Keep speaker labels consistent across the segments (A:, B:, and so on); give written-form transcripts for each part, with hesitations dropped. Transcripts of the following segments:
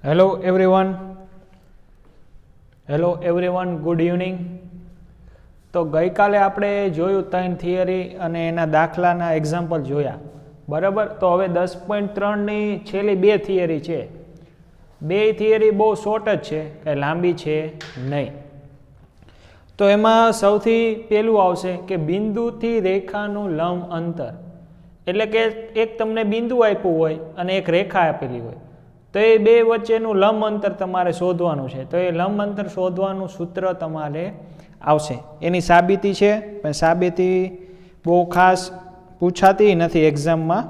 A: Hello everyone good evening. તો ગઈકાલે આપણે જોયું 3 થિયરી અને એના દાખલાના એક્ઝામ્પલ જોયા, બરાબર. તો હવે 10.3ની છેલ્લી 2 થિયરી છે. 2 થિયરી બહુ શોર્ટ જ છે, કંઈ લાંબી છે નહીં. તો એમાં સૌથી પહેલું આવશે કે બિંદુથી રેખાનું લંબ અંતર. એટલે કે એક તમને બિંદુ આપ્યું હોય અને એક રેખા આપેલી હોય, તો એ બે વચ્ચેનું લંબ અંતર તમારે શોધવાનું છે. તો એ લંબ અંતર શોધવાનું સૂત્ર તમારે આવશે. એની સાબિતી છે, પણ સાબિતી બહુ ખાસ પૂછાતી નથી એક્ઝામમાં,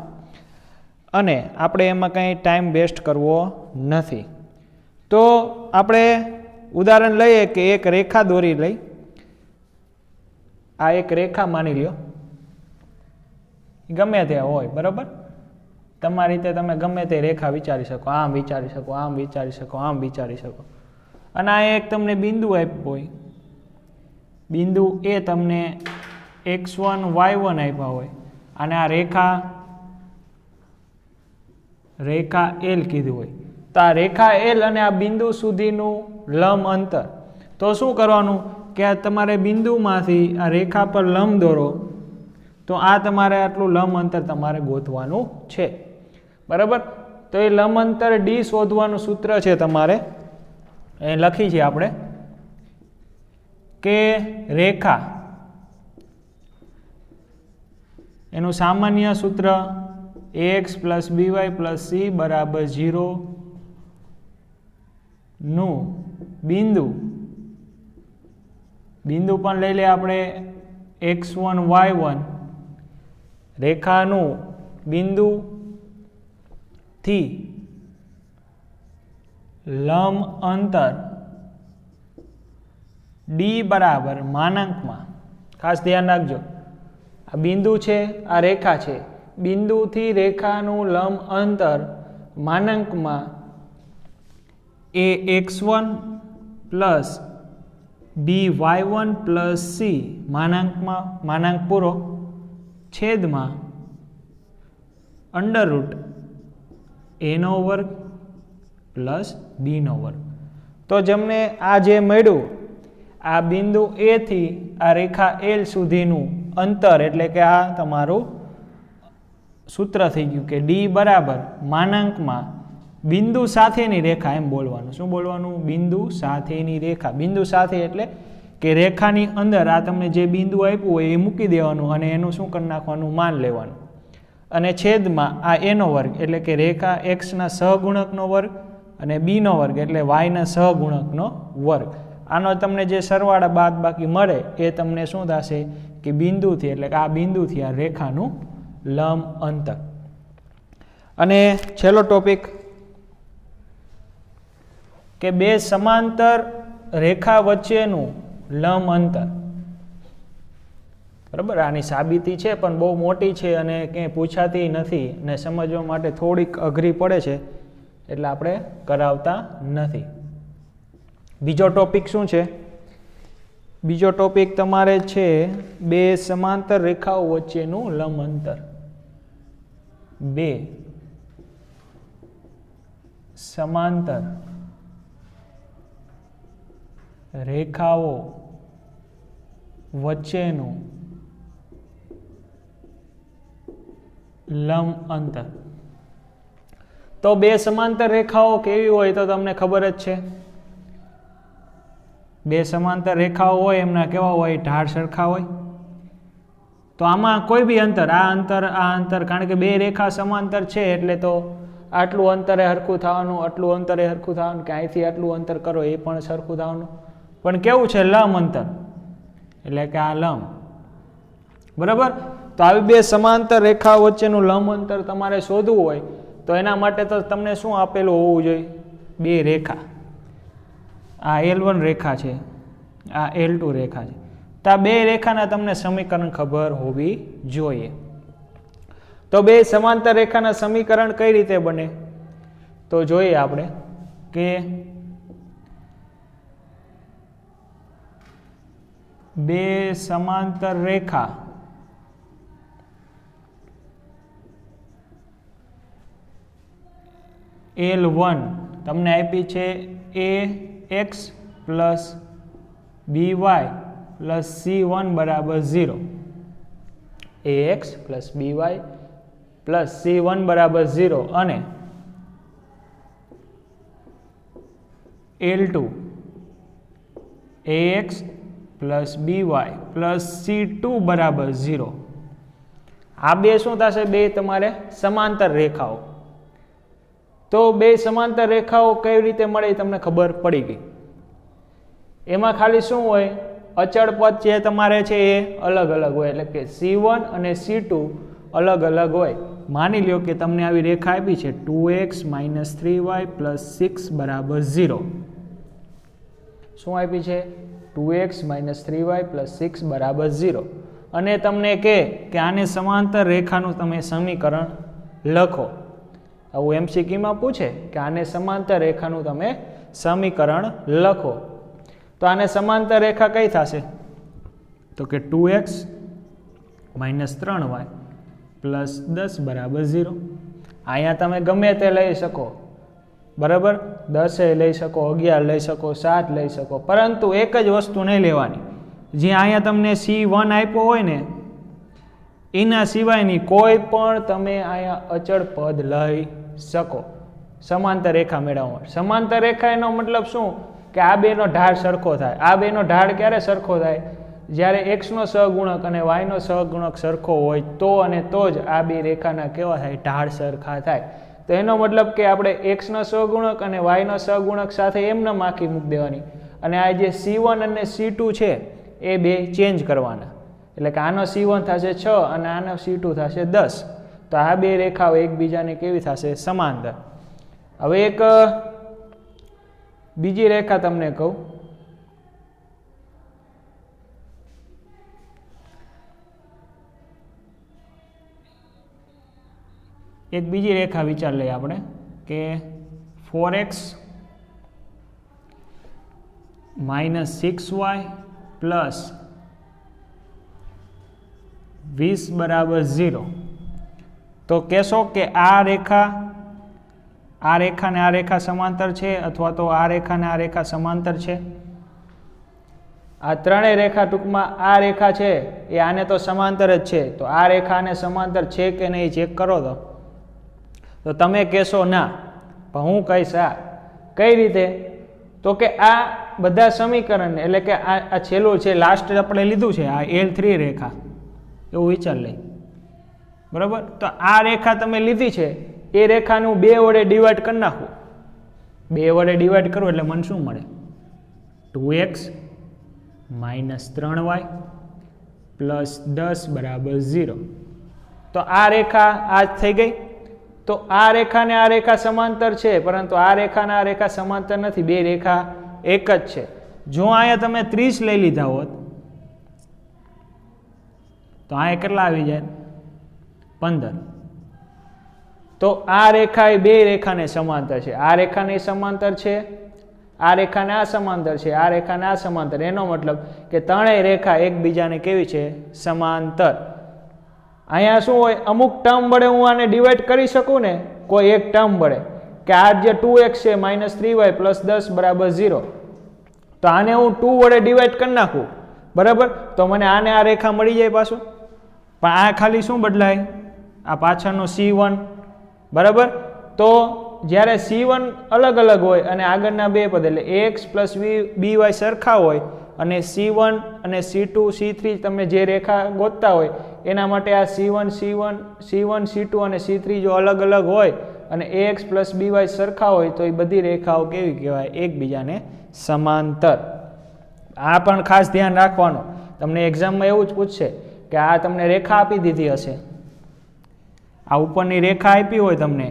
A: અને આપણે એમાં કંઈ ટાઈમ વેસ્ટ કરવો નથી. તો આપણે ઉદાહરણ લઈએ કે એક રેખા દોરી લઈ. આ એક રેખા માની લ્યો, ગમે તે હોય, બરાબર. તમારી રીતે તમે ગમે તે રેખા વિચારી શકો, આમ વિચારી શકો, આમ વિચારી શકો, આમ વિચારી શકો. અને આ એક તમને બિંદુ આપ્યું હોય, બિંદુ એ તમને x1 y1 આપ્યા હોય, અને આ રેખા L કીધું હોય. તો આ રેખા L અને આ બિંદુ સુધીનું લંબ અંતર. તો શું કરવાનું કે આ તમારે બિંદુમાંથી આ રેખા પર લંબ દોરો, તો આ તમારે આટલું લંબ અંતર તમારે ગોતવાનું છે, બરાબર. તો એ લંબ અંતર D શોધવાનું સૂત્ર છે તમારે, એ લખી છે આપણે કે રેખા, એનું સામાન્ય સૂત્ર ax + by + c = 0 નું બિંદુ પણ લઈ લે આપણે x1 y1, રેખાનું બિંદુથી લંબ અંતર D બરાબર માનાંકમાં, ખાસ ધ્યાન રાખજો, આ બિંદુ છે, આ રેખા છે, બિંદુથી રેખાનું લંબ અંતર માનાંકમાં એ x1 + by1 + c માનાંકમાં, માનાંક પૂરો, છેદમાં √a² + b². તો જેમને આ જે મળ્યું, આ બિંદુ A થી આ રેખા L સુધીનું અંતર, એટલે કે આ તમારું સૂત્ર થઈ ગયું કે D બરાબર માનાંકમાં બિંદુ સાથેની રેખા, એમ બોલવાનું. શું બોલવાનું? બિંદુ સાથેની રેખા. બિંદુ સાથે એટલે કે રેખાની અંદર આ તમને જે બિંદુ આપ્યું હોય એ મૂકી દેવાનું, અને એનું શું કરી નાખવાનું? માન લેવાનું. અને છેદમાં આ a², એટલે કે રેખા x ના સહગુણકનો વર્ગ અને b² એટલે y ના સહગુણકનો વર્ગ. આનો તમને જે સરવાળા બાદ બાકી મળે એ તમને શું થશે કે બિંદુથી, એટલે કે આ બિંદુથી આ રેખાનું લંબ અંતર. અને છેલ્લો ટોપિક કે બે સમાંતર રેખા વચ્ચેનું લંબ અંતર, બરાબર. આની સાબિતી છે પણ બહુ મોટી છે અને ક્યાંય પૂછાતી નથી, અને સમજવા માટે થોડીક અઘરી પડે છે, એટલે આપણે કરાવતા નથી. બીજો ટોપિક શું છે? બીજો ટોપિક તમારે છે બે સમાંતર રેખાઓ વચ્ચેનું લંબ અંતર. બે સમાંતર રેખાઓ વચ્ચેનું લંબ અંતર. તો બે સમાંતર રેખાઓ કેવી હોય તો તમને ખબર જ છે. બે સમાંતર રેખાઓ હોય એમના કેવા હોય? ઢાળ સરખા હોય. તો આમાં કોઈ બી અંતર, આ અંતર, કારણ કે બે રેખા સમાંતર છે એટલે તો આટલું અંતરે હરખું થવાનું, આટલું અંતરે હરખું થવાનું, કે અહીંથી આટલું અંતર કરો એ પણ સરખું થવાનું. પણ કેવું છે? લંબ અંતર, એટલે કે આ લંબ, બરાબર. તો આવી બે સમાંતર રેખા વચ્ચેનું લંબ અંતર તમારે શોધવું હોય તો એના માટે તો તમને શું આપેલું હોવું જોઈએ? બે રેખા. આ L1 રેખા છે, આ L2 રેખા છે. તો આ બે રેખાના તમને સમીકરણ ખબર હોવી જોઈએ. તો બે સમાંતર રેખાના સમીકરણ કઈ રીતે બને તો જોઈએ આપણે કે બે સમાંતર રેખા L1 તમને આપી છે એ x plus B Y plus C1 બરાબર 0. ax plus by plus C1 બરાબર 0 અને L2 ax plus by plus C2 બરાબર 0. આ બે શું થશે? બે તમારે સમાંતર રેખાઓ. તો બે સમાંતર રેખાઓ કઈ રીતે મળે તમને ખબર પડી ગઈ. એમાં ખાલી શું હોય? અચળ પદ જે તમારે છે એ અલગ અલગ હોય, એટલે કે C1 અને C2 અલગ અલગ હોય. માની લ્યો કે તમને આવી રેખા આપી છે 2x - 3y + 6 બરાબર 0. શું આપી છે? 2x - 3y + 6 બરાબર 0. અને તમને કે આને સમાંતર રેખાનું તમે સમીકરણ લખો. આવું MCQ માં પૂછે કે આને સમાંતર રેખાનું તમે સમીકરણ લખો. તો આને સમાંતર રેખા કઈ થશે? તો કે 2x - 3y + 10 બરાબર 0. અહીંયા તમે ગમે તે લઈ શકો, બરાબર? 10 લઈ શકો, 11 લઈ શકો, 7 લઈ શકો, પરંતુ એક જ વસ્તુ નહીં લેવાની. જે અહીંયા તમને C1 આપ્યો હોય ને એના સિવાયની કોઈ પણ તમે અહીંયા અચળ પદ લઈ શકો સમાંતર રેખા મેળવવા. સમાંતર રેખા એનો મતલબ શું? કે આ બેનો ઢાળ સરખો થાય. આ બેનો ઢાળ ક્યારે સરખો થાય? જ્યારે એક્સનો સહગુણક અને વાયનો સહગુણક સરખો હોય તો અને તો જ આ બે રેખાના કેવા થાય? ઢાળ સરખા થાય. તો એનો મતલબ કે આપણે એક્સનો સહગુણક અને વાયનો સહગુણક સાથે એમને માખી મૂકી દેવાની, અને આ જે C1 અને C2 છે એ બે ચેન્જ કરવાના. એટલે કે આનો C1 થશે 6 અને આનો C2 થશે 10. તો આ બે રેખાઓ એકબીજાને કેવી થશે? સમાંતર. હવે એક બીજી રેખા તમને કહું. એક બીજી રેખા વિચાર લઈએ આપણે કે 4x - 6y + 20 બરાબર 0. તો કહેશો કે આ રેખા ને આ રેખા સમાંતર છે, અથવા તો આ રેખા ને આ રેખા સમાંતર છે. આ ત્રણેય રેખા ટૂંકમાં આ રેખા છે એ આને તો સમાંતર જ છે. તો આ રેખા ને સમાંતર છે કે નહીં ચેક કરો તો તમે કહેશો ના, પણ હું કહીશ આ. કઈ રીતે? તો કે આ બધા સમીકરણ એટલે કે આ છેલ્લું છે, લાસ્ટ આપણે લીધું છે આ L3 રેખા, એવું વિચાર લઈ, બરાબર? તો આ રેખા તમે લીધી છે, એ રેખાનું 2 વડે ડિવાઈડ કરી નાખું. 2 વડે ડિવાઈડ કરું એટલે મને શું મળે? 2x - 3y + 10 બરાબર 0. તો આ રેખા આ થઈ ગઈ. તો આ રેખા ને આ રેખા સમાંતર છે, પરંતુ આ રેખા ને આ રેખા સમાંતર નથી. બે રેખા એક જ છે. જો અહીંયા તમે 30 લઈ લીધા હોત તો અહીંયા કેટલા આવી જાય? 15. તો આ રેખા એ બે રેખાને સમાંતર છે. આ રેખાને સમાંતર છે, આ રેખાને આ સમાંતર છે, આ રેખાને આ સમાંતર. એનો મતલબ કે ત્રણેય રેખા એકબીજાને કેવી છે? સમાંતર. અહીંયા શું હોય? અમુક ટર્મ વડે હું આને ડિવાઈડ કરી શકું ને, કોઈ એક ટર્મ વડે, કે આ જે 2x છે - 3y + 10 બરાબર 0. તો આને હું 2 વડે ડિવાઈડ કરી નાખું, બરાબર? તો મને આને આ રેખા મળી જાય પાછું. પણ આ ખાલી શું બદલાય? આ પાછળનો C1, બરાબર? તો જ્યારે C1 અલગ અલગ હોય અને આગળના બે પદ એટલે ax + by સરખા હોય, અને C1 અને C2 C3 તમે જે રેખા ગોતતા હોય એના માટે આ C1 C2 અને C3 જો અલગ અલગ હોય અને ax + by સરખા હોય તો એ બધી રેખાઓ કેવી કહેવાય? એકબીજાને સમાંતર. આ પણ ખાસ ધ્યાન રાખવાનું. તમને એક્ઝામમાં એવું જ પૂછશે કે આ તમને રેખા આપી દીધી હશે, આ ઉપરની રેખા આપી હોય તમને,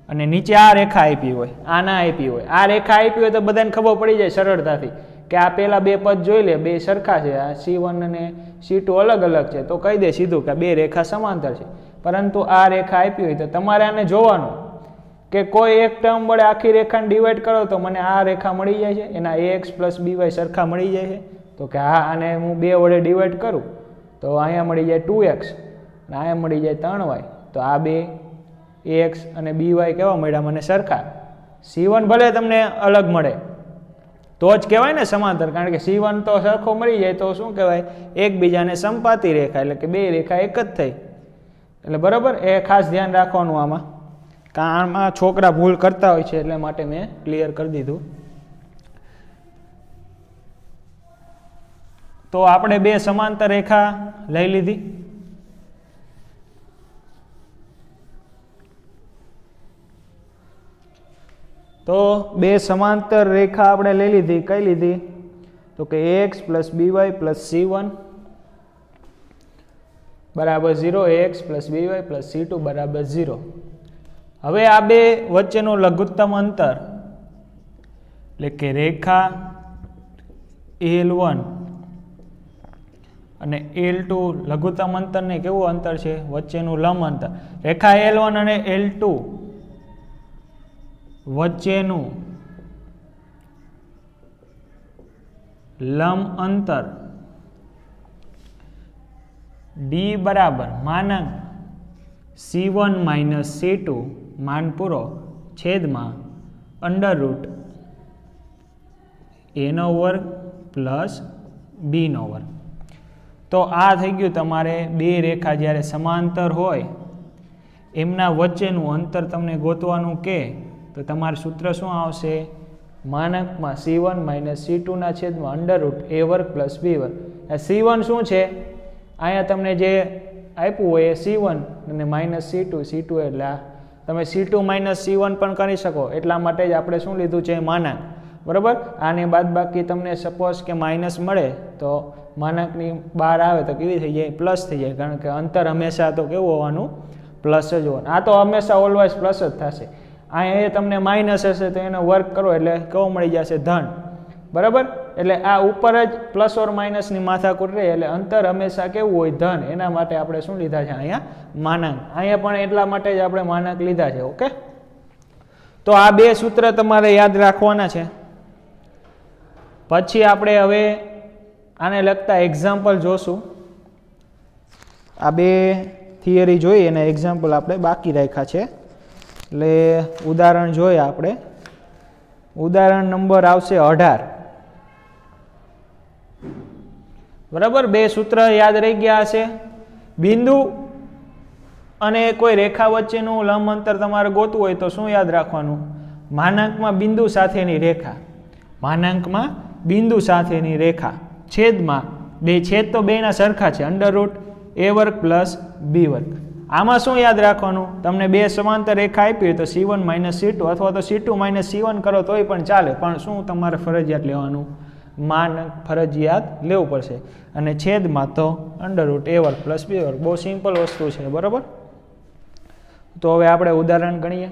A: અને નીચે આ રેખા આપી હોય, આ ના આપી હોય. આ રેખા આપી હોય તો બધાને ખબર પડી જાય સરળતાથી કે આ પેલા બે પદ જોઈ લે, બે સરખા છે, આ C1 અને C2 અલગ અલગ છે, તો કહી દે સીધું કે બે રેખા સમાંતર છે. પરંતુ આ રેખા આપી હોય તો તમારે આને જોવાનું કે કોઈ એક ટર્મ વડે આખી રેખાને ડિવાઈડ કરો તો મને આ રેખા મળી જાય છે, એના ax + by સરખા મળી જાય છે. તો કે હા, આને હું 2 વડે ડિવાઈડ કરું તો અહીંયા મળી જાય 2x અને અહીંયા મળી જાય 3y. તો આ બે ax અને by કેવા મળ્યા મને? સરખા. C1 ભલે તમને અલગ મળે તો જ કહેવાય ને સમાંતર, કારણ કે C1 તો સરખો મળી જાય તો શું કહેવાય, એકબીજાને સંપાતી રેખા, એટલે કે બે રેખા એક જ થઈ. એટલે બરાબર, એ ખાસ ધ્યાન રાખવાનું આમાં, કારણ આમાં છોકરા ભૂલ કરતા હોય છે એટલે માટે મેં ક્લિયર કરી દીધું. તો આપણે બે સમાંતર રેખા લઈ લીધી. તો બે સમાંતર રેખા આપણે લઈ લીધી. કઈ લીધી? તો કે ax + by + c1 બરાબર 0, ax + by + c2 બરાબર 0. હવે આ બે વચ્ચેનું લઘુત્તમ અંતર એટલે કે રેખા L1 અને L2, લઘુત્તમ અંતરને કેવું અંતર છે? વચ્ચેનું લંબ અંતર. રેખા L1 અને L2 વચ્ચેનું લંબ અંતર d બરાબર માનાંક C1 - C2 માન પૂરો છેદમાં √ a² + b². તો આ થઈ ગયું તમારે બે રેખા જ્યારે સમાંતર હોય એમના વચ્ચેનું અંતર તમને ગોતવાનું કે તો તમારું સૂત્ર શું આવશે? માનાંકમાં C1 - C2 ના છેદમાં √ a² + b². C1 શું છે? અહીંયા તમને જે આપ્યું હોય એ C1 અને -C2 એટલે આ તમે C2 - C1 પણ કરી શકો, એટલા માટે જ આપણે શું લીધું છે? માનાંક. બરાબર, આને બાદ બાકી તમને સપોઝ કે માઇનસ મળે તો માનાંકની બહાર આવે તો કેવી થઈ જાય? પ્લસ થઈ જાય, કારણ કે અંતર હંમેશા તો કેવું હોવાનું? પ્લસ જ હોવાનું. આ તો હંમેશા ઓલવેઝ પ્લસ જ થશે. અહીંયા તમને માઇનસ હશે તો એનો વર્ક કરો એટલે કેવો મળી જશે? ધન. બરાબર, એટલે આ ઉપર જ પ્લસ ઓર માઇનસની માથાકૂટ રહે, એટલે અંતર હંમેશા કેવું હોય? ધન. એના માટે આપણે શું લીધા છે? અહીંયા માનાંક. અહીંયા પણ એટલા માટે જ આપણે માનાંક લીધા છે. ઓકે, તો આ બે સૂત્ર તમારે યાદ રાખવાના છે. પછી આપણે હવે આને લગતા એક્ઝામ્પલ જોશું. આ બે થિયરી જોઈ અને એક્ઝામ્પલ આપણે બાકી રાખ્યા છે, એટલે ઉદાહરણ જોઈએ આપણે. ઉદાહરણ નંબર આવશે 18. બરાબર, બે સૂત્ર યાદ રહી ગયા હશે. બિંદુ અને કોઈ રેખા વચ્ચેનું લંબ અંતર તમારે ગોતવું હોય તો શું યાદ રાખવાનું? માનાંકમાં બિંદુ સાથેની રેખા, માનાંકમાં બિંદુ સાથેની રેખા છેદમાં બે, છેદ તો બેના સરખા છે, √ a² + b². આમાં શું યાદ રાખવાનું? તમને બે સમાંતર રેખા આપી હોય તો C1 - C2 અથવા તો C2 - C1 કરો તોય પણ ચાલે, પણ શું તમારે ફરજિયાત લેવાનું? માનાંક ફરજિયાત લેવું પડશે. અને છેદમાં તો √ a² + b². બહુ સિમ્પલ વસ્તુ છે. બરાબર, તો હવે આપણે ઉદાહરણ ગણીએ.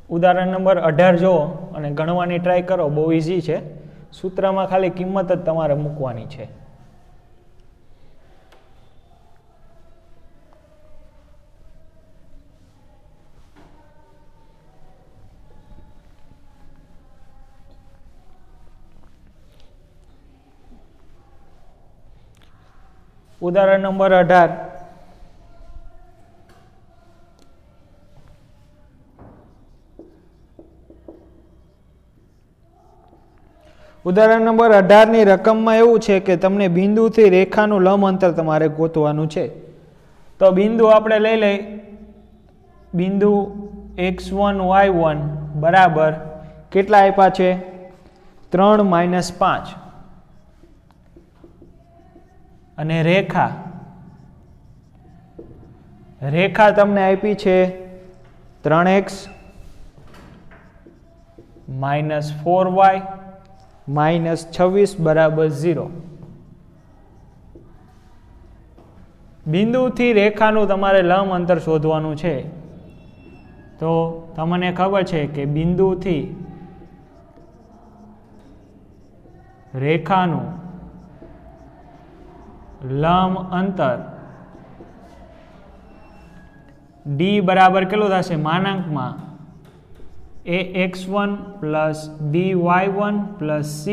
A: ઉદાહરણ નંબર 18 જુઓ અને ગણવાની ટ્રાય કરો. બહુ ઇઝી છે. સૂત્રમાં ખાલી કિંમત જ તમારે મૂકવાની છે. ઉદાહરણ નંબર 18. ઉદાહરણ નંબર 18 ની રકમમાં એવું છે કે તમને બિંદુથી રેખાનું લંબ અંતર તમારે ગોતવાનું છે. તો બિંદુ આપણે લઈ લઈ. બિંદુ x1 y1 બરાબર કેટલા આપ્યા છે? 3 - 5. અને રેખા તમને આપી છે 3x - 4y -26 બરાબર 0. બિંદુથી રેખાનું તમારે લંબ અંતર શોધવાનું છે. તો તમને ખબર છે કે બિંદુથી રેખાનું લંબ અંતર d બરાબર કેટલું થશે? માનાંકમાં ax1 + by1 + c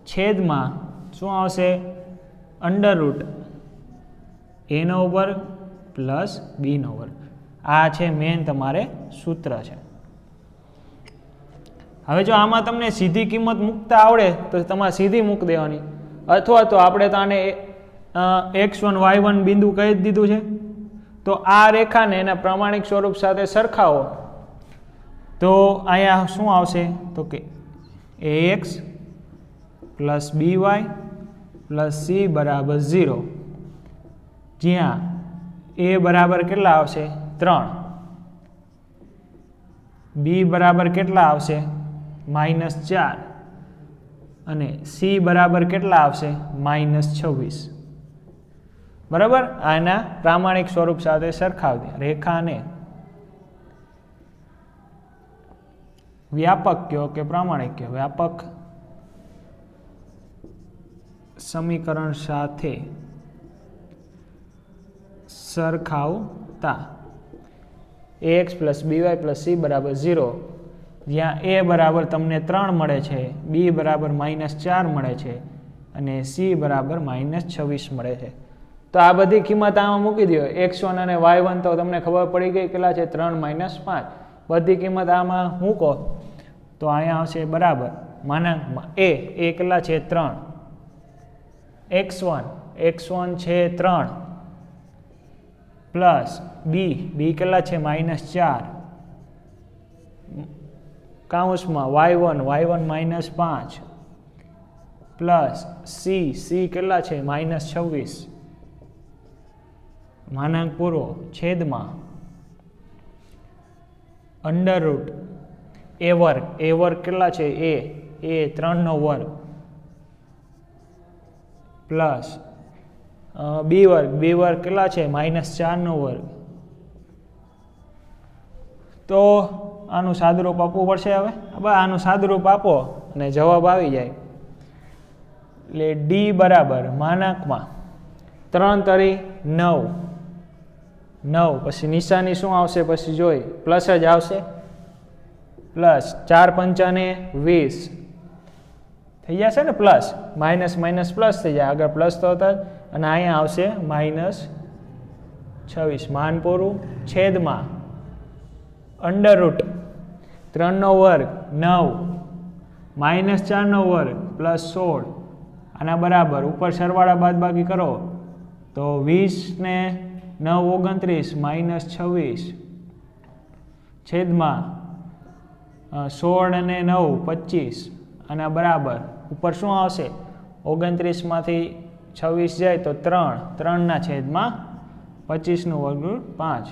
A: છેદમાં શું આવશે? અંડર રૂટ એનો વર્ગ પ્લસ બીનો વર્ગ. આ છે મેન તમારે સૂત્ર છે. હવે જો આમાં તમને સીધી કિંમત મૂકતા આવડે તો તમારે સીધી મૂકી દેવાની, અથવા તો આપણે તો આને x1 y1 બિંદુ કહી જ દીધું છે. તો આ રેખાને એના પ્રમાણિક સ્વરૂપ સાથે સરખાવો તો અહીંયા શું આવશે તો કે ax plus by plus c બરાબર 0, જ્યાં a બરાબર કેટલા આવશે 3, b બરાબર કેટલા આવશે -4 અને c બરાબર કેટલા આવશે -26. બરાબર. આના પ્રામાણિક સ્વરૂપ સાથે સરખાવી દે. રેખાને વ્યાપક કયો કે પ્રામાણિક કયો? વ્યાપક સમીકરણ સાથે સરખાવતા ax plus by plus c બરાબર 0, જ્યાં a બરાબર તમને 3 મળે છે, b બરાબર -4 મળે છે અને c બરાબર -26 મળે છે. તો આ બધી કિંમત આમાં મૂકી દો. x1 અને y1 તો તમને ખબર પડી ગઈ કેટલા છે 3 - 5. બધી કિંમત આમાં મૂકો તો અહીંયા આવશે બરાબર માનાંકમાં a કેટલા છે 3, x1 છે 3 પ્લસ b કેટલા છે -4 કાઉન્સમાં y1 -5 પ્લસ c કેટલા છે -26 માનાંક પૂરો છેદમાં અંડર રૂટ a વર્ગ કેટલા છે a 3 નો વર્ગ પ્લસ b વર્ગ કેટલા છે -4 નો વર્ગ. તો આનું સાદુરૂપ આપવું પડશે. હવે આનું સાદુરૂપ આપો અને જવાબ આવી જાય. એટલે d બરાબર માનાંકમાં 3 તરી 9, પછી નિશાની શું આવશે પછી જોઈ પ્લસ જ આવશે, પ્લસ 4 પંચાને 20 થઈ જશે ને, પ્લસ માઇનસ પ્લસ થઈ જાય, આગળ પ્લસ તો હતા જ, અને અહીંયા આવશે -26 માન પૂરું છેદમાં અંડર રૂટ 3 નો વર્ગ 9 -4 નો વર્ગ પ્લસ 16, આના બરાબર ઉપર સરવાળા બાદબાકી કરો તો 20 ને 9 29 -26 છેદમાં 16 અને 9 25, આના બરાબર ઉપર શું આવશે 29 માંથી 26 જાય તો 3 ના છેદમાં 25 નું વર્ગમૂળ 5,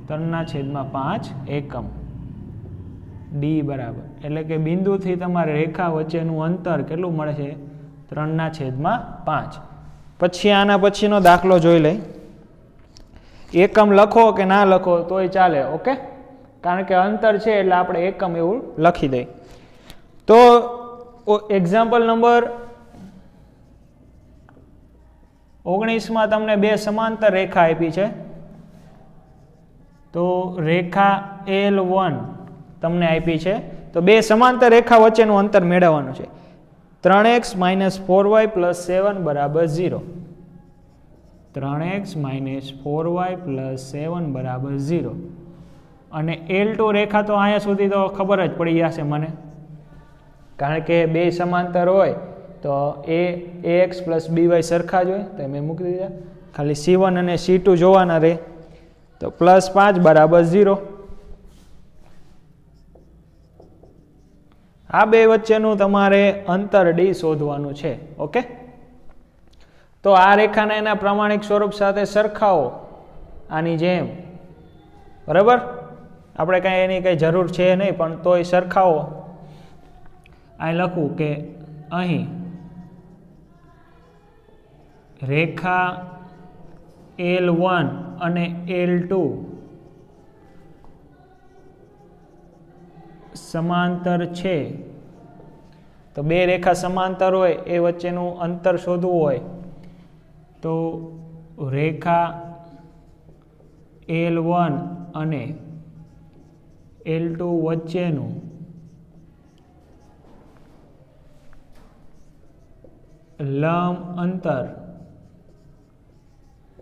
A: 3 ના છેદમાં 5 એકમ. d બરાબર એટલે કે બિંદુથી તમારે રેખા વચ્ચેનું અંતર કેટલું મળે છે 3 ના છેદમાં 5. પછી આના પછીનો દાખલો જોઈ લઈ. એકમ લખો કે ના લખો તોય ચાલે, ઓકે, કારણ કે અંતર છે એટલે આપણે એકમ એવું લખી દઈ. તો એક્ઝામ્પલ નંબર 19 તમને બે સમાંતર રેખા આપી છે. તો રેખા L1 તમને આપી છે, તો બે સમાંતર રેખા વચ્ચેનું અંતર મેળવવાનું છે. 3x - 4y + 7 બરાબર 0. 3x - 4y + 7 બરાબર 0. અને L2 રેખા તો અહીંયા સુધી તો ખબર જ પડી જશે મને, કારણ કે બે સમાંતર હોય તો ax + by સરખા જ હોય, તો મેં મૂકી દીધા. ખાલી C1 અને C2 જોવાના રહે. તો +5 બરાબર 0. આ બે વચ્ચેનું તમારે અંતર d શોધવાનું છે, ઓકે. તો આ રેખાને એના પ્રમાણિક સ્વરૂપ સાથે સરખાવો આની જેમ, બરાબર. આપણે કાંઈ એની કંઈ જરૂર છે નહીં, પણ તોય સરખાવો. અહીં લખું કે અહીં રેખા L1 અને L2 સમાંતર છે. તો બે રેખા સમાંતર હોય એ વચ્ચેનું અંતર શોધવું હોય તો રેખા L1 અને L2 વચ્ચેનું લંબ અંતર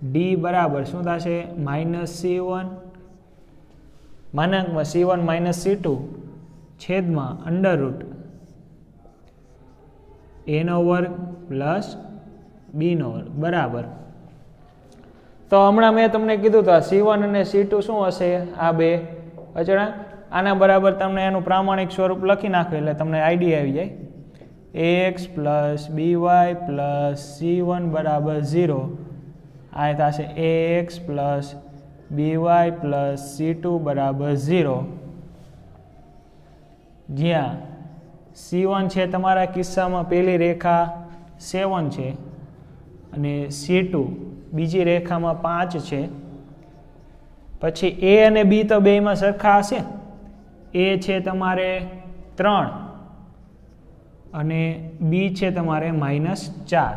A: ડી બરાબર શું થશે -c1 માનાંકમાં c1 - c2 છેદમાં અંડરરૂટ a નો વર્ગ પ્લસ b નો વર્ગ બરાબર. તો હમણાં મેં તમને કીધું તો c1 અને c2 શું હશે આ બે અચળાંક. આના બરાબર તમને એનું પ્રામાણિક સ્વરૂપ લખી નાખો એટલે તમને આઈડિયા આવી જાય. ax + by + c1 બરાબર 0 આ થશે ax + by + c2 બરાબર 0 જ્યાં c1 છે તમારા કિસ્સામાં પહેલી રેખા 7 છે અને c2 બીજી રેખામાં 5 છે. પછી a અને b તો બેયમાં સરખા હશે. a છે તમારે 3 અને b છે તમારે -4.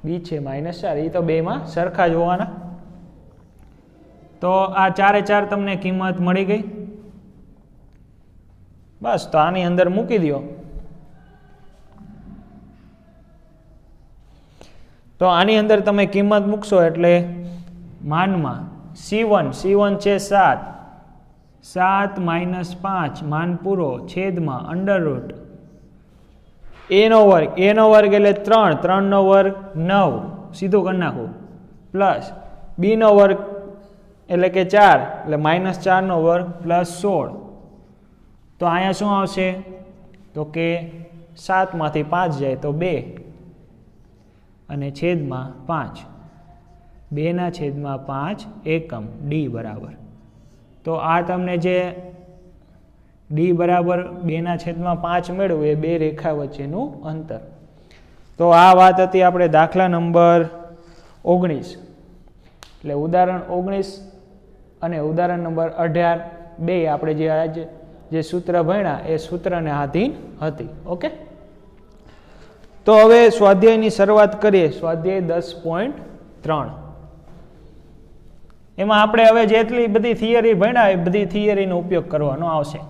A: b છે -4 એ તો બેયમાં સરખા જ હોવાના. તો આ 4 એ 4 તમને કિંમત મળી ગઈ. બસ તો આની અંદર મૂકી દો. તો આની અંદર તમે કિંમત મૂકશો એટલે માનમાં c1 છે 7 -5 માન પૂરો છેદમાં અંડરરૂટ a નો વર્ગ એટલે 3 નો વર્ગ 9 સીધું કરી નાખું પ્લસ b નો વર્ગ એટલે કે 4 એટલે -4 નો વર્ગ પ્લસ 16. તો અહીંયા શું આવશે તો કે 7 માંથી 5 જાય તો 2 અને છેદમાં 5 2/5 એકમ ડી બરાબર. તો આ તમને જે ડી બરાબર 2/5 મેળવ્યું એ બે રેખા વચ્ચેનું અંતર. તો આ વાત હતી આપણે દાખલા નંબર 19. એટલે ઉદાહરણ 19 અને ઉદાહરણ નંબર 18 બે આપણે જે સૂત્ર ભણ્યા એ સૂત્રને આધીન હતી. ઓકે, તો હવે સ્વાધ્યાયની શરૂઆત કરીએ. સ્વાધ્યાય 10.3 એમાં આપણે હવે જેટલી બધી થિયરી ભણ્યા એ બધી થિયરીનો ઉપયોગ કરવાનો આવશે.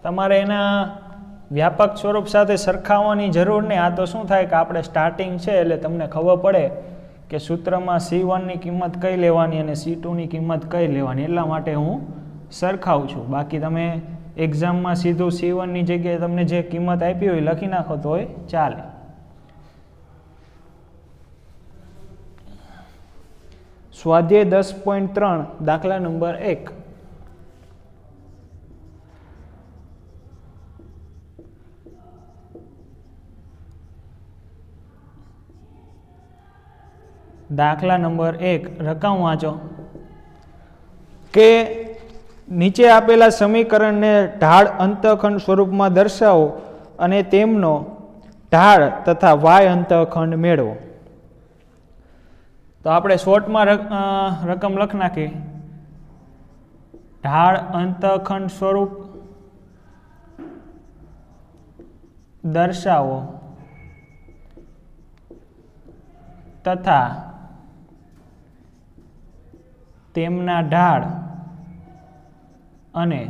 A: તમારે એના વ્યાપક સ્વરૂપ સાથે સરખાવવાની જરૂર નહીં. આ તો શું થાય કે આપણે સ્ટાર્ટિંગ છે એટલે તમને ખબર પડે કે સૂત્રમાં c1 ની કિંમત કઈ લેવાની અને c2 ની કિંમત કઈ લેવાની, એટલા માટે હું સરખાવું છું. બાકી તમે એક્ઝામમાં સીધું c1 ની જગ્યાએ તમને જે કિંમત આપી હોય લખી નાખો તોય ચાલે. સ્વાધ્યાય 10.3 દાખલા નંબર 1. દાખલા નંબર 1 રકમ વાંચો કે નીચે આપેલા સમીકરણને ઢાળ અંતઃખંડ સ્વરૂપમાં દર્શાવો અને તેમનો ઢાળ તથા વાય અંતઃખંડ મેળવો. તો આપણે શોર્ટમાં રકમ લખ નાખી. ઢાળ અંતઃખંડ સ્વરૂપ દર્શાવો તથા તેમના ઢાળ અને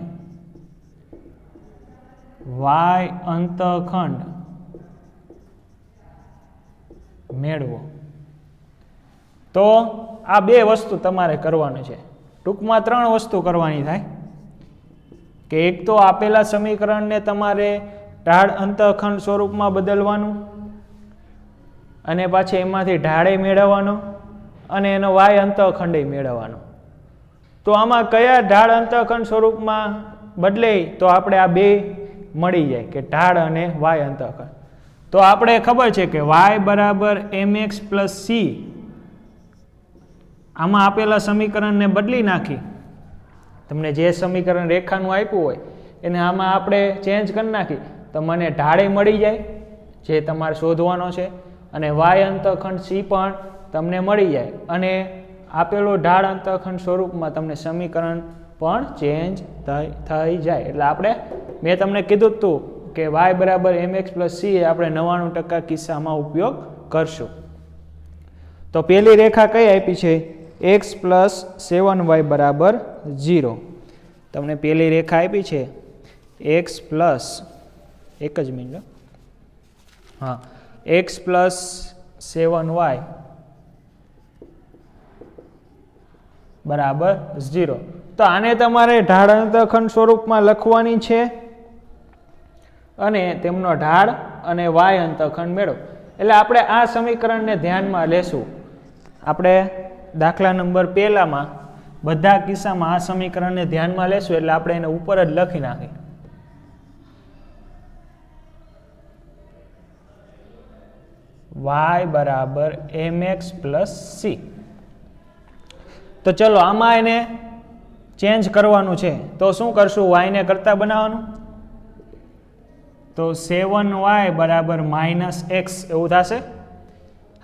A: વાય અંતઃખંડ મેળવો. તો આ બે વસ્તુ તમારે કરવાની છે. ટૂંકમાં 3 વસ્તુ કરવાની થાય કે એક તો આપેલા સમીકરણને તમારે ઢાળ અંતઃખંડ સ્વરૂપમાં બદલવાનું અને પાછી એમાંથી ઢાળે મેળવવાનો અને એનો વાય અંતઃખંડે મેળવવાનો. તો આમાં કયા ઢાળ અંતઃખંડ સ્વરૂપમાં બદલે તો આપણે આ બે મળી જાય કે ઢાળ અને વાય અંતઃખંડ. તો આપણે ખબર છે કે y બરાબર mx પ્લસ c, આમાં આપેલા સમીકરણને બદલી નાખી તમને જે સમીકરણ રેખાનું આપ્યું હોય એને આમાં આપણે ચેન્જ કરી નાખી તો મને ઢાળે મળી જાય જે તમારે શોધવાનો છે અને વાય અંતઃખંડ c પણ તમને મળી જાય અને આપેલો ઢાળ અંતઃખંડ સ્વરૂપમાં તમને સમીકરણ પણ ચેન્જ થઈ જાય. એટલે આપણે મેં તમને કીધું હતું કે y બરાબર mx પ્લસ c એ આપણે 99% કિસ્સામાં ઉપયોગ કરશું. તો પહેલી રેખા કઈ આપી છે? x પ્લસ 7y બરાબર 0. તમને પહેલી રેખા આપી છે x પ્લસ, એક જ મિનિટ, હા, x પ્લસ 7y બરાબર 0. તો આને તમારે ઢાળ અંતઃખંડ સ્વરૂપમાં લખવાની છે અને તેમનો ઢાળ અને y અંતઃખંડ મેળવો. એટલે આપણે આ સમીકરણને ધ્યાનમાં લેશું. આપણે દાખલા નંબર પહેલામાં બધા કિસ્સામાં આ સમીકરણને ધ્યાનમાં લેશું એટલે આપણે એને ઉપર જ લખી નાખીએ. y બરાબર mx પ્લસ c. તો ચલો આમાં એને ચેન્જ કરવાનું છે. તો શું કરશું? y ને કરતા બનાવવાનું. તો 7y બરાબર માઇનસ એક્સ એવું થશે.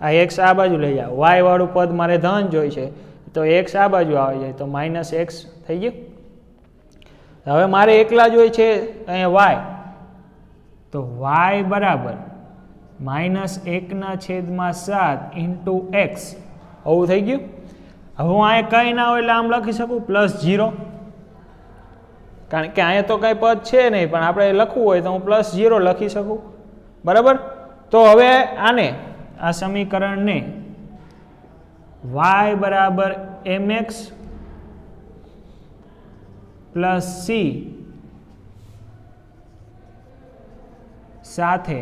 A: આ એક્સ આ બાજુ લઈ જાઓ, y વાળું પદ મારે ધન જોઈ છે તો એક્સ આ બાજુ આવી જાય તો માઇનસ એક્સ થઈ ગયું. હવે મારે એકલા જોઈ છે અહીંયા y, તો y બરાબર -1/7 ઇન્ટુ એક્સ આવું થઈ ગયું. હવે હું અહીંયા કંઈ ના હોય એટલે આમ લખી શકું +0, કારણ કે અહીંયા તો કંઈ પદ છે નહીં, પણ આપણે લખવું હોય તો હું +0 લખી શકું. બરાબર. તો હવે આને આ સમીકરણને y બરાબર mx પ્લસ c સાથે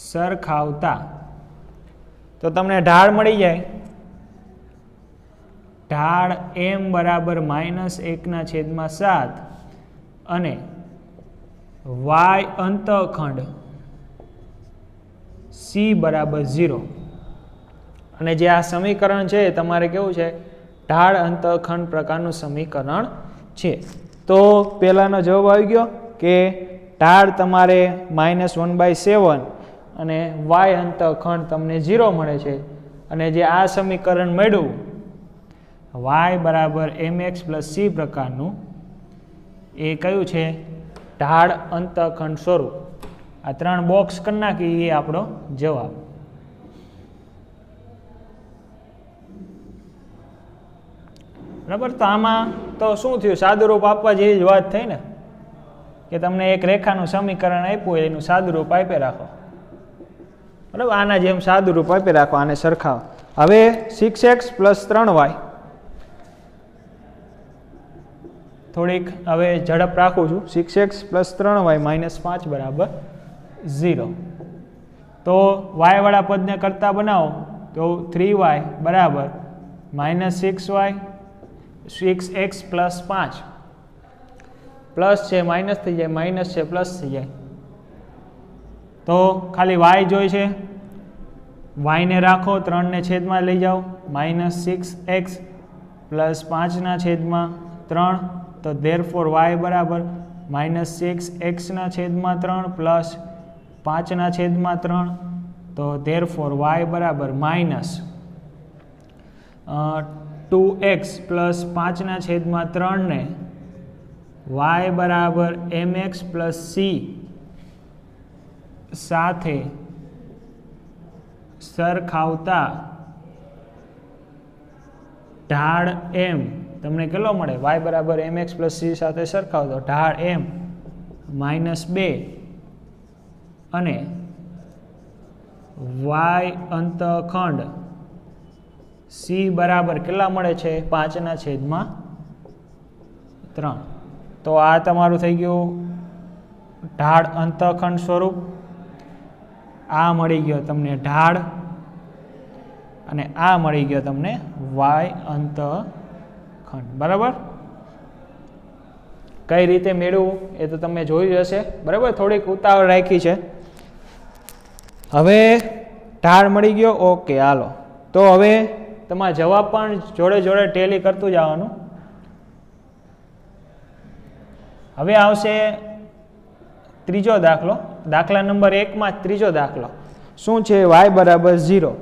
A: સરખાવતા તો તમને ઢાળ મળી જાય. ઢાળ m બરાબર -1/7 અને y અંતઃખંડ c બરાબર 0. અને જે આ સમીકરણ છે તમારે કેવું છે? ઢાળ અંતઃખંડ પ્રકારનું સમીકરણ છે. તો પહેલાનો જવાબ આવી ગયો કે ઢાળ તમારે -1/7 અને y અંતઃખંડ તમને 0 મળે છે. અને જે આ સમીકરણ મળ્યું y બરાબર mx પ્લસ c પ્રકારનું, એ કયું છે? ઢાળ અંતઃખંડ સ્વરૂપ. આ 3 બોક્સ કરી નાખી એ આપણો જવાબ. બરાબર. તો આમાં તો શું થયું? સાદુરૂપ આપવા જેવી જ વાત થઈ ને, કે તમને એક રેખાનું સમીકરણ આપ્યું હોય એનું સાદુરૂપ આપી રાખો. બરાબર. આના જેમ સાદુરૂપ આપી રાખો, આને સરખાવો. હવે 6x પ્લસ 3y, થોડીક હવે ઝડપ રાખું છું. 6x પ્લસ 3y -5 બરાબર 0. તો y વાળા પદને કરતા બનાવો તો 3y બરાબર -6x પ્લસ 5, પ્લસ છે માઇનસ થઈ જાય, માઇનસ છે પ્લસ થઈ જાય. તો ખાલી y જોઈ છે, y ને રાખો, 3 ને છેદમાં લઈ જાઓ, -6x પ્લસ 5/3. તો therefore y બરાબર -6x/3 પ્લસ 5/3. તો therefore y બરાબર -2x પ્લસ 5/3 ને y બરાબર mx પ્લસ c સાથે સરખાવતા ઢાળ m તમને કેટલો મળે? y બરાબર mx પ્લસ c સાથે સરખાવતો ઢાળ m -2 અને y અંતઃખંડ c બરાબર કેટલા મળે છે? 5/3. તો આ તમારું થઈ ગયું ઢાળ અંતઃખંડ સ્વરૂપ. આ મળી ગયો તમને ઢાળ અને આ મળી ગયો તમને y અંતઃખંડ. બરાબર. કઈ રીતે મેળવવું એ તો તમે જોયું હશે. બરાબર. થોડીક ઉતાવળ રાખી છે. હવે ઢાળ મળી ગયો. ઓકે, હાલો. તો હવે તમારા જવાબ પણ જોડે જોડે ટેલી કરતું જવાનું. હવે આવશે ત્રીજો દાખલો. દાખલા નંબર 1 માં ત્રીજો દાખલો. શું છે y બરાબર 0,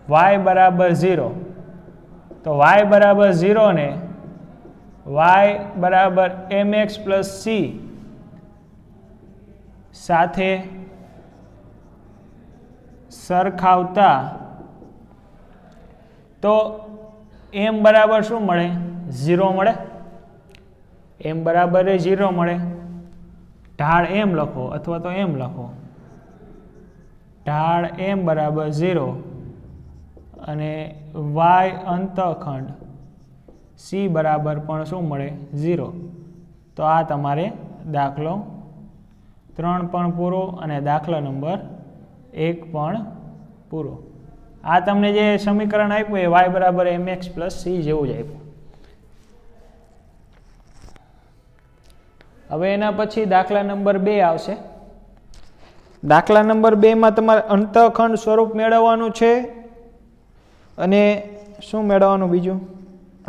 A: y બરાબર 0. તો y બરાબર 0 ને y બરાબર mx પ્લસ c સાથે સરખાવતા તો m બરાબર શું મળે? 0 મળે. m બરાબર 0 મળે. ઢાળ m લખો અથવા તો m લખો. ઢાળ m બરાબર 0 અને y અંતઃખંડ c બરાબર પણ શું મળે? 0. તો આ તમારે દાખલો 3 પણ પૂરો અને દાખલા નંબર 1 પણ પૂરો. આ તમને જે સમીકરણ આપ્યું એ y બરાબર mx પ્લસ c જેવું જ આપ્યું. હવે એના પછી દાખલા નંબર 2 આવશે. દાખલા નંબર 2 માં તમારે અંતઃખંડ સ્વરૂપ મેળવવાનું છે અને શું મેળવવાનું બીજું?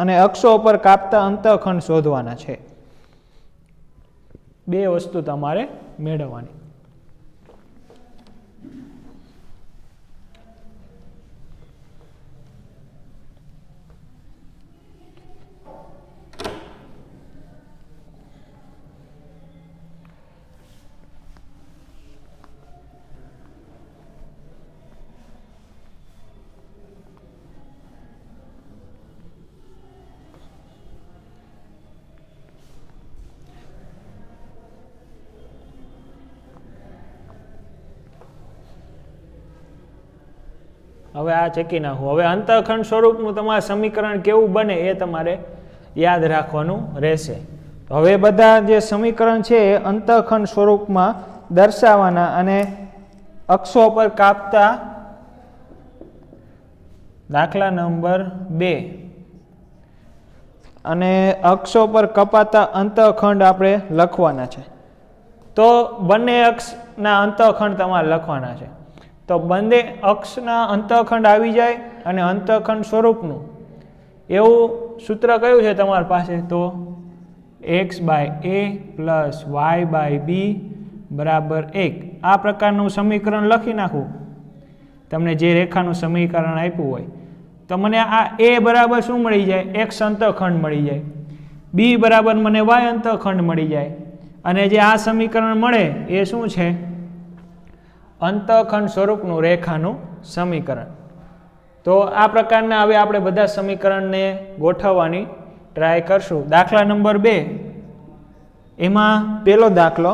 A: અને અક્ષો પર કાપતા અંતઃખંડ શોધવાના છે. 2 વસ્તુ તમારે મેળવવાની. હવે આ ચેકી નાખું. હવે અંતઃખંડ સ્વરૂપનું તમારે સમીકરણ કેવું બને એ તમારે યાદ રાખવાનું રહેશે. હવે બધા જે સમીકરણ છે એ અંતઃખંડ સ્વરૂપમાં દર્શાવવાના અને અક્ષો પર કાપતા દાખલા નંબર 2 અને અક્ષો પર કપાતા અંતઃખંડ આપણે લખવાના છે. તો બંને અક્ષના અંતઃખંડ તમારે લખવાના છે. તો બંને અક્ષના અંતઃખંડ આવી જાય અને અંતઃખંડ સ્વરૂપનું એવું સૂત્ર કયું છે તમારી પાસે? તો x/a પ્લસ y/b બરાબર 1. આ પ્રકારનું સમીકરણ લખી નાખું. તમને જે રેખાનું સમીકરણ આપ્યું હોય તો મને આ a બરાબર શું મળી જાય? x અંતઃખંડ મળી જાય. b બરાબર મને y અંતઃખંડ મળી જાય. અને જે આ સમીકરણ મળે એ શું છે? અંતઃખંડ સ્વરૂપનું રેખાનું સમીકરણ. તો આ પ્રકારના હવે આપણે બધા સમીકરણને ગોઠવવાની ટ્રાય કરશું. દાખલા નંબર 2 એમાં પહેલો દાખલો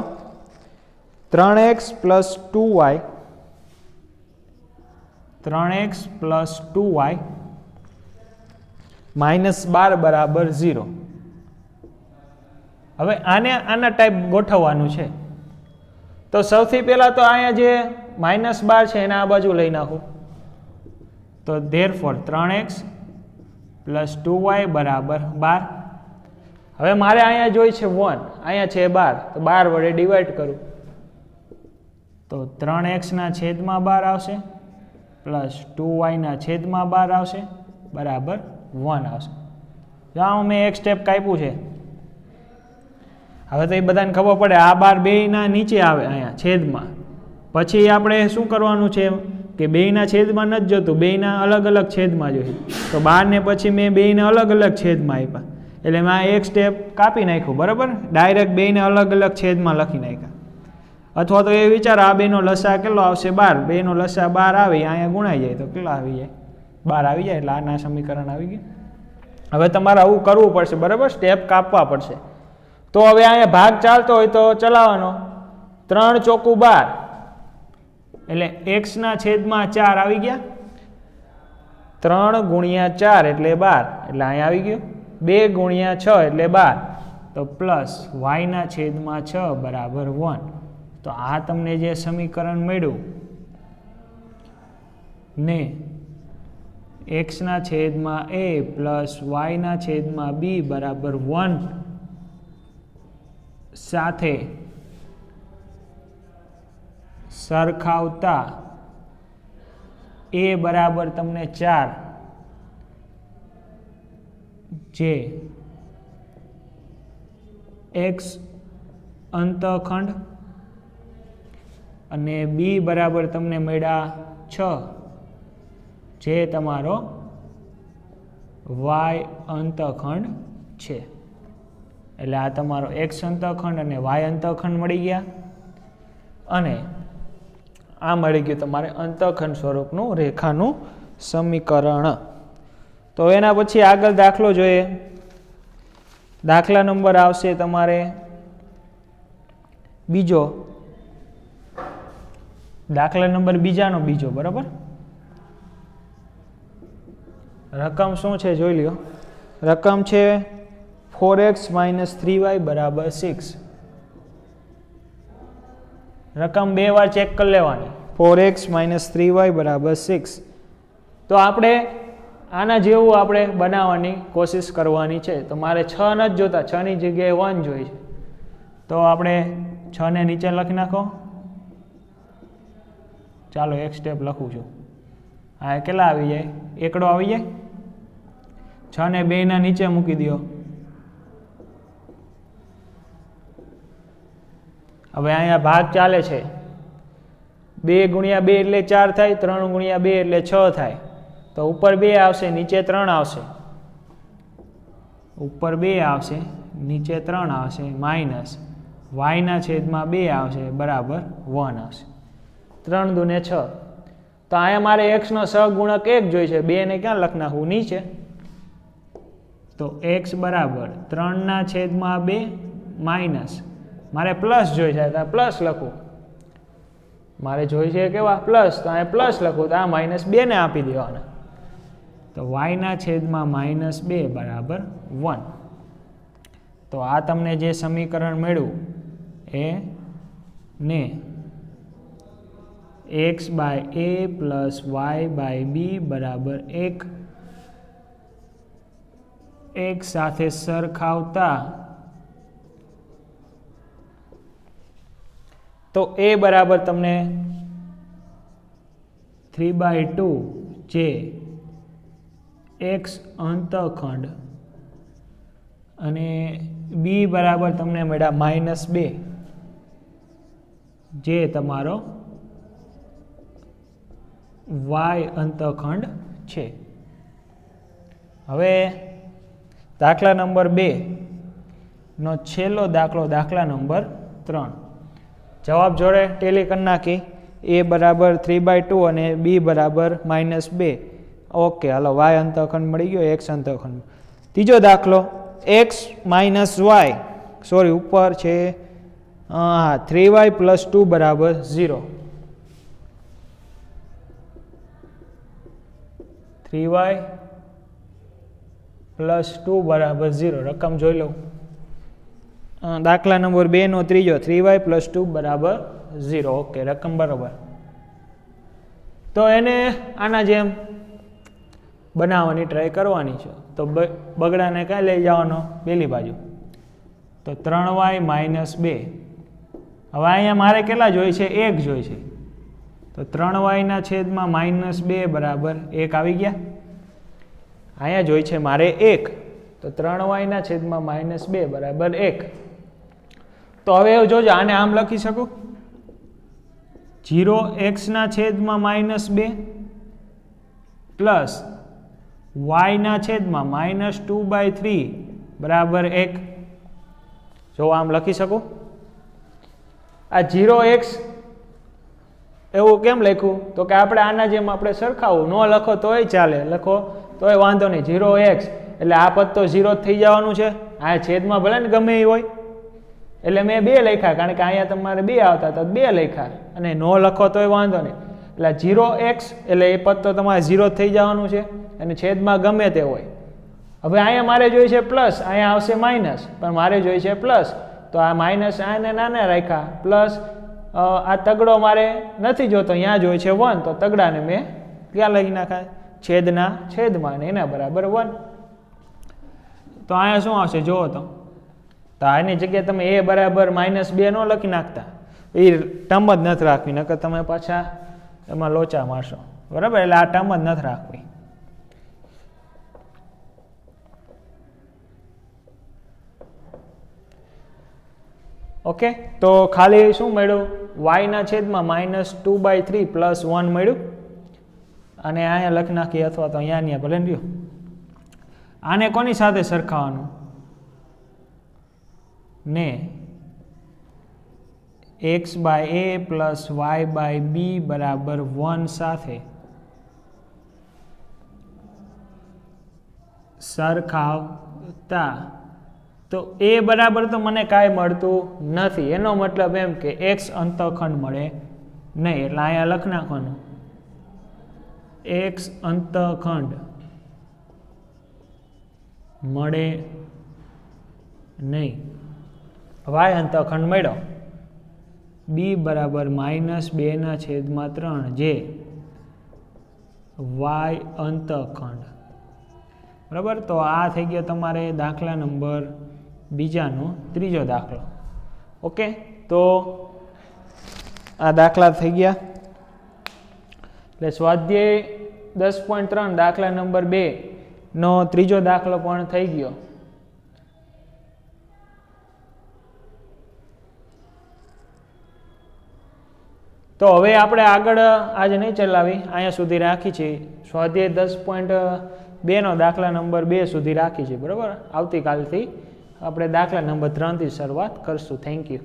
A: 3x plus 2y 3x plus 2y minus 12 બરાબર 0. હવે આના ટાઈપ ગોઠવવાનું છે. તો સૌથી પહેલા તો અહીંયા જે -12 છે એને આ બાજુ લઈ નાખું. તો ધેરફોર 3x પ્લસ 2y બરાબર 12. હવે મારે અહીંયા જોઈ છે 1, અહીંયા છે 12, તો 12 વડે ડિવાઈડ કરું તો 3x ના છેદમાં 12 આવશે પ્લસ 2y ના છેદમાં 12 આવશે બરાબર 1 આવશે. જો આમાં મેં એક સ્ટેપ કાપ્યું છે. હવે તો એ બધાને ખબર પડે આ 12 બેયના નીચે આવે અહીંયા છેદમાં. પછી આપણે શું કરવાનું છે કે બેયના છેદમાં નથી જોતું, બેયના અલગ અલગ છેદમાં જોઈએ. તો 12 ને પછી મેં બેયને અલગ અલગ છેદમાં આપ્યા એટલે મેં આ એક સ્ટેપ કાપી નાખ્યું. બરાબર, ડાયરેક્ટ બેયને અલગ અલગ છેદમાં લખી નાખ્યા. અથવા તો એ વિચાર આ બેનો લસા કેટલો આવશે? 12. બેનો લસા 12 આવે અહીંયા ગુણાઈ જાય તો કેટલા આવી જાય? 12 આવી જાય. એટલે આના સમીકરણ આવી ગયા. હવે તમારે આવું કરવું પડશે. બરાબર, સ્ટેપ કાપવા પડશે. તો હવે અહીંયા ભાગ ચાલતો હોય તો ચલાવવાનો. 3 ચોકું 12 એટલે x ના છેદમાં 4 આવી ગયા. 3 ગુણ્યા 4 એટલે 12 એટલે અહીંયા આવી ગયું. 2 ગુણ્યા 6 એટલે 12 તો પ્લસ y ના છેદમાં 6 બરાબર 1. તો આ તમને જે સમીકરણ મળ્યું ને x ના છેદમાં a પ્લસ y ના છેદમાં b બરાબર 1 સાથે સરખાવતા a બરાબર તમને 4 જે x અંતઃખંડ અને બી બરાબર તમને મળ્યા 6, જે તમારો વાય અંતખંડ છે. એટલે આ તમારો એક્સ અંતખંડ અને વાય અંતખંડ મળી ગયા, અને આ મળી ગયું તમારે અંતખંડ સ્વરૂપનું રેખાનું સમીકરણ. તો એના પછી આગળ દાખલો જોઈએ. દાખલા નંબર આવશે તમારે બીજો, દાખલા નંબર બીજો, બરાબર. રકમ શું છે જોઈ લ્યો. રકમ છે 4x - 3y = 6. રકમ બે વાર ચેક કરી લેવાની. 4x - 3y = 6. તો આપણે આના જેવું આપણે બનાવવાની કોશિશ કરવાની છે. તો મારે 6 નથી જોતા, 6 ની જગ્યાએ 1 જોઈએ છે. તો આપણે 6 ને નીચે લખી નાખો. ચાલો એક સ્ટેપ લખું છું. હા, કેટલા આવી જાય? એકડો આવી જાય. 6 ને 2 ના નીચે મૂકી દો. હવે અહીંયા ભાગ ચાલે છે. 2 × 2 એટલે 4 થાય, 3 × 2 એટલે 6 થાય. તો ઉપર 2 આવશે, નીચે 3 આવશે. ઉપર 2 આવશે, નીચે 3 આવશે, માઇનસ વાયના છેદમાં 2 આવશે બરાબર 1 આવશે. 3 દૂને 6. તો અહીંયા મારે એક્સનો સહગુણક 1 જોઈ છે. 2 ને ક્યાં લખ નાખવું? નીચે. તો એક્સ બરાબર 3/2 માઇનસ, મારે પ્લસ જોઈ છે તો પ્લસ લખું. મારે જોઈ છે કેવા? પ્લસ. તો અહીંયા પ્લસ લખું, તો આ -2 ને આપી દેવાના. તો વાયના છેદમાં -2 બરાબર 1. તો આ તમને જે સમીકરણ મળ્યું એ ને x/a + y/b બરાબર 1 એક સાથે સરખાવતા તો a બરાબર તમને 3/2 જે x અંતખંડ અને b બરાબર તમને મળ્યા -2 જે તમારો y અંતખંડ છે. હવે દાખલા નંબર 2 નો છેલ્લો દાખલો, દાખલા નંબર 3. જવાબ જોડે ટેલી કરી નાખી. a બરાબર 3/2 અને b બરાબર -2. ઓકે, હાલો y અંતખંડ મળી ગયો, x અંતખંડ. ત્રીજો દાખલો x - y, સોરી ઉપર છે 3y + 2 બરાબર 0. 3y + 2 બરાબર 0. રકમ જોઈ લઉં. દાખલા નંબર 2 નો ત્રીજો 3y + 2 બરાબર 0. ઓકે, રકમ બરાબર. તો એને આના જેમ બનાવવાની ટ્રાય કરવાની છે. તો બગડાને ક્યાં લઈ જવાનો? પેલી બાજુ. તો 3y - 2. હવે અહીંયા મારે કેટલા જોઈ છે? 1 જોઈ છે. તો 3y ના છેદમાં -2 બરાબર 1 આવી ગયા. અહીંયા જોઈ છે મારે 1. તો 3y ના છેદમાં -2 બરાબર 1. તો હવે એવું જોજો, આને આમ લખી શકું. 0x ના છેદમાં -2 પ્લસ y ના છેદમાં -2/3 બરાબર 1. જો આમ લખી શકું. આ 0x એવું કેમ લખ્યું? તો કે આપણે આના જેમ આપણે સરખાવું. ન લખો તોય ચાલે, લખો તોય વાંધો નહીં. 0x એટલે આ પદ તો 0 થઈ જવાનું છે. આ છેદમાં ભલે ને ગમે એ હોય. એટલે મેં 2 લખ્યા, કારણ કે અહીંયા તમારે 2 આવતા તો 2 લખ્યા. અને ન લખો તોય વાંધો નહીં. એટલે 0x એટલે એ પદ તો તમારે 0 થઈ જવાનું છે, અને છેદમાં ગમે તે હોય. હવે અહીંયા મારે જોઈએ છે પ્લસ, અહીંયા આવશે માઇનસ, પણ મારે જોઈએ છે પ્લસ. તો આ માઇનસ આને નાના રાખ્યા, પ્લસ આ તગડો મારે નથી જોતો, અહીંયા જોઈએ છે 1. તો તગડાને મેં ક્યાં લઈ નાખ્યા? છેદના છેદમાં, ને એના બરાબર 1. તો અહીંયા શું આવશે જુઓ તો આની જગ્યાએ તમે a બરાબર -2 ન લખી નાખતા. એ ટર્મ જ નથી રાખવી, નકર તમે પાછા એમાં લોચા મારશો. બરાબર? એટલે આ ટર્મ જ નથી રાખવી. ઓકે, તો ખાલી શું મળ્યું? વાયના છેદમાં -2/3 + 1 મળ્યું. અને અહીંયા લખી નાખીએ અથવા તો અહીંયા ભલે ને રહ્યું. આને કોની સાથે સરખાવવાનું? ને x/a + y/b બરાબર 1 સાથે સરખાવતા. તો a બરાબર તો મને કાંઈ મળતું નથી, એનો મતલબ એમ કે x અંતખંડ મળે નહીં. એટલે અહીંયા લખ નાખવાનું x અંતખંડ મળે નહીં. y અંતખંડ મળ્યો. b બરાબર -2/3 જે y અંતખંડ. બરાબર, તો આ થઈ ગયો તમારે દાખલા નંબર 2નો ત્રીજો દાખલો. ઓકે, તો આ દાખલા થઈ ગયા. એટલે સ્વાધ્યાય 10.3 દાખલા નંબર 2નો ત્રીજો દાખલો પણ થઈ ગયો. તો હવે આપણે આગળ આજે નહીં ચલાવી, અહીંયા સુધી રાખી છે. સ્વાધ્યાય 10.2નો દાખલા નંબર 2 સુધી રાખી છે. બરાબર, આવતીકાલથી આપણે દાખલા નંબર 3થી શરૂઆત કરશું. Thank you.